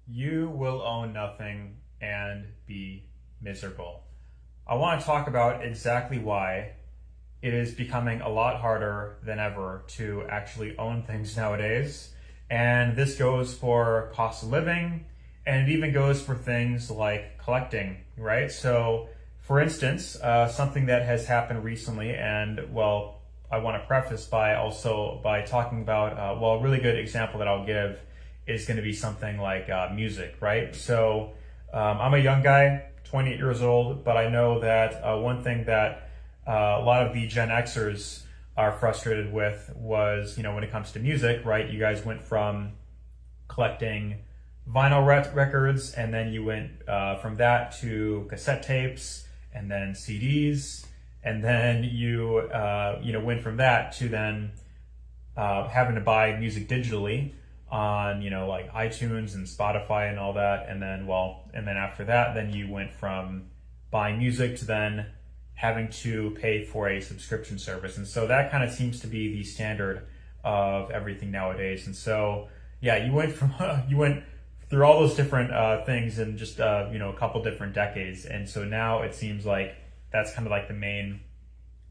You will own nothing and be miserable. I want to talk about exactly why it is becoming a lot harder than ever to actually own things nowadays. And this goes for cost of living, and it even goes for things like collecting, right? So, for instance, something that has happened recently, and well, I want to preface by talking about, a really good example that I'll give is going to be something like music, right? So, I'm a young guy, 28 years old, but I know that one thing that a lot of the Gen Xers are frustrated with was, when it comes to music, right? You guys went from collecting vinyl records, and then you went from that to cassette tapes, and then CDs, and then you went from that to then having to buy music digitally on like iTunes and Spotify and all that, and then after that, then you went from buying music to then having to pay for a subscription service. And so that kind of seems to be the standard of everything nowadays. And so yeah, you went from you went through all those different things in just a couple different decades. And so now it seems like that's kind of like the main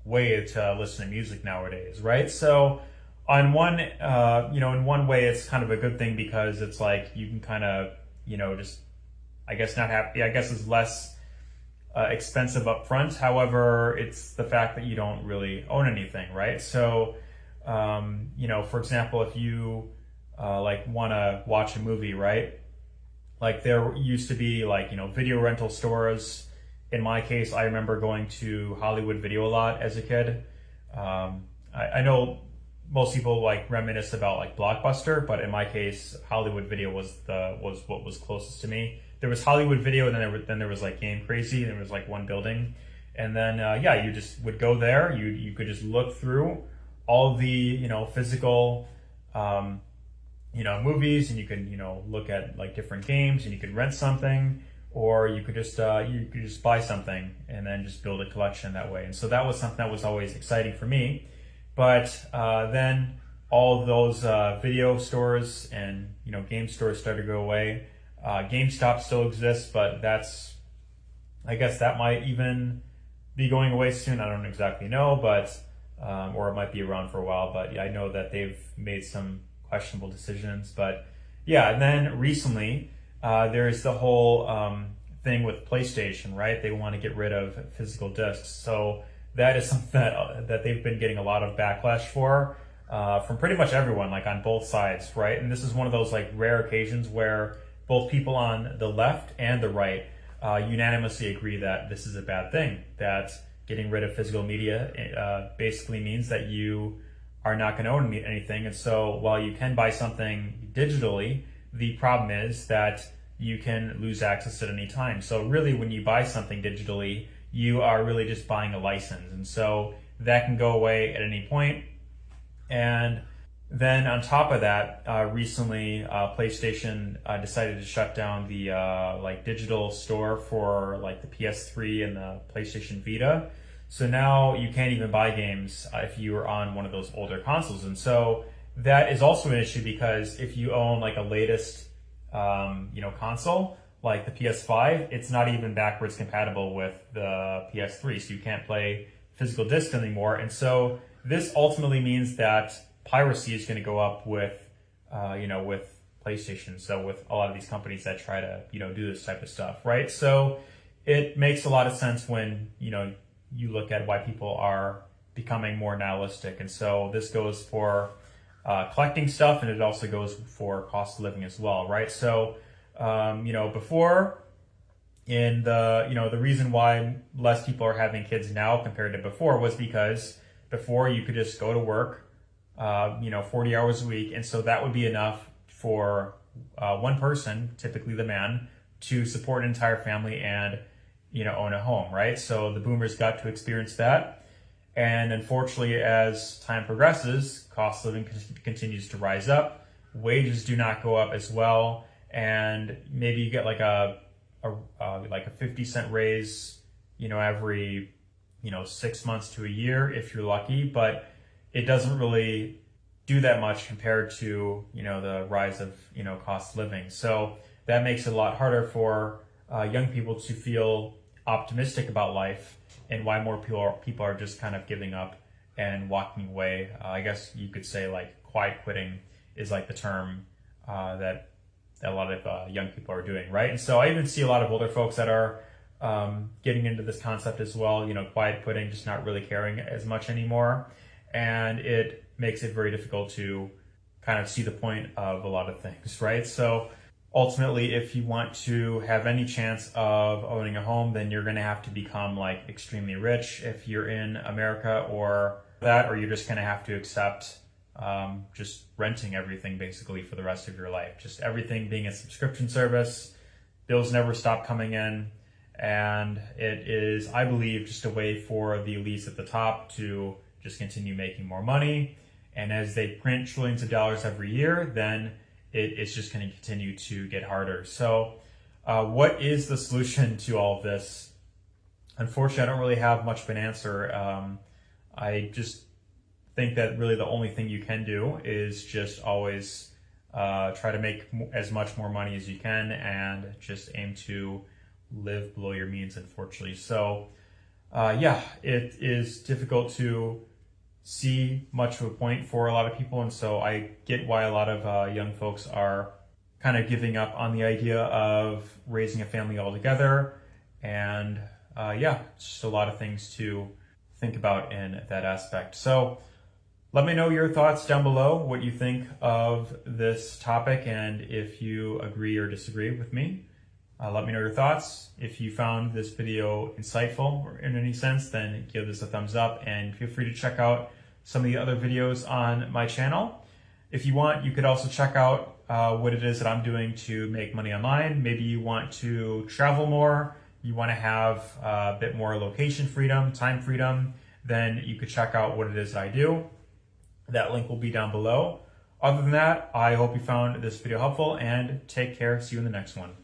way to listen to music nowadays, right? So on one in one way it's kind of a good thing, because it's like you can kind of just I guess not have I guess it's less expensive up front. However, it's the fact that you don't really own anything, right? So for example, if you like want to watch a movie, right? Like there used to be like video rental stores. In my case, I remember going to Hollywood Video a lot as a kid. I know most people like reminisce about like Blockbuster, but in my case, Hollywood Video was what was closest to me. There was Hollywood Video, and then there was like Game Crazy, and there was like one building, and then you just would go there. You could just look through all the physical movies, and you could look at like different games, and you could rent something, or you could just buy something and then just build a collection that way. And so that was something that was always exciting for me. But then all of those video stores and game stores started to go away. GameStop still exists, but I guess that might even be going away soon. I don't exactly know, but or it might be around for a while. But yeah, I know that they've made some questionable decisions. But yeah, and then recently there's the whole thing with PlayStation, right? They want to get rid of physical discs. So that is something that they've been getting a lot of backlash for from pretty much everyone, like on both sides, right? And this is one of those like rare occasions where both people on the left and the right unanimously agree that this is a bad thing, that getting rid of physical media basically means that you are not going to own anything. And so while you can buy something digitally, the problem is that you can lose access at any time. So really, when you buy something digitally, you are really just buying a license. And so that can go away at any point. And then on top of that, recently PlayStation decided to shut down the like digital store for like the PS3 and the PlayStation Vita. So now you can't even buy games if you are on one of those older consoles. And so that is also an issue, because if you own like a latest console like the PS5, it's not even backwards compatible with the PS3, so you can't play physical discs anymore. And so this ultimately means that piracy is going to go up with with PlayStation. So with a lot of these companies that try to do this type of stuff, right? So it makes a lot of sense when you look at why people are becoming more nihilistic. And so this goes for collecting stuff, and it also goes for cost of living as well, right? So before, in the reason why less people are having kids now compared to before was because before you could just go to work 40 hours a week, and so that would be enough for one person, typically the man, to support an entire family and own a home, right? So the boomers got to experience that, and unfortunately, as time progresses, cost of living continues to rise up, wages do not go up as well, and maybe you get like a 50-cent raise every 6 months to a year if you're lucky, but it doesn't really do that much compared to the rise of cost of living. So that makes it a lot harder for young people to feel optimistic about life, and why more people are just kind of giving up and walking away. I guess you could say like quiet quitting is like the term that a lot of young people are doing, right? And so I even see a lot of older folks that are getting into this concept as well, quiet quitting, just not really caring as much anymore. And it makes it very difficult to kind of see the point of a lot of things, right? So ultimately, if you want to have any chance of owning a home, then you're going to have to become like extremely rich if you're in America, or you're just going to have to accept just renting everything basically for the rest of your life. Just everything being a subscription service, bills never stop coming in. And it is, I believe, just a way for the elites at the top to just continue making more money. And as they print trillions of dollars every year, then it's just going to continue to get harder. So what is the solution to all of this? Unfortunately, I don't really have much of an answer. I just think that really the only thing you can do is just always try to make as much more money as you can, and just aim to live below your means, unfortunately. So it is difficult to see much of a point for a lot of people, and so I get why a lot of young folks are kind of giving up on the idea of raising a family altogether. And it's just a lot of things to think about in that aspect. So let me know your thoughts down below, what you think of this topic, and if you agree or disagree with me. Let me know your thoughts. If you found this video insightful or in any sense, then give this a thumbs up, and feel free to check out some of the other videos on my channel. If you want, you could also check out what it is that I'm doing to make money online. Maybe you want to travel more, you want to have a bit more location freedom, time freedom, then you could check out what it is that I do. That link will be down below. Other than that, I hope you found this video helpful, and take care. See you in the next one.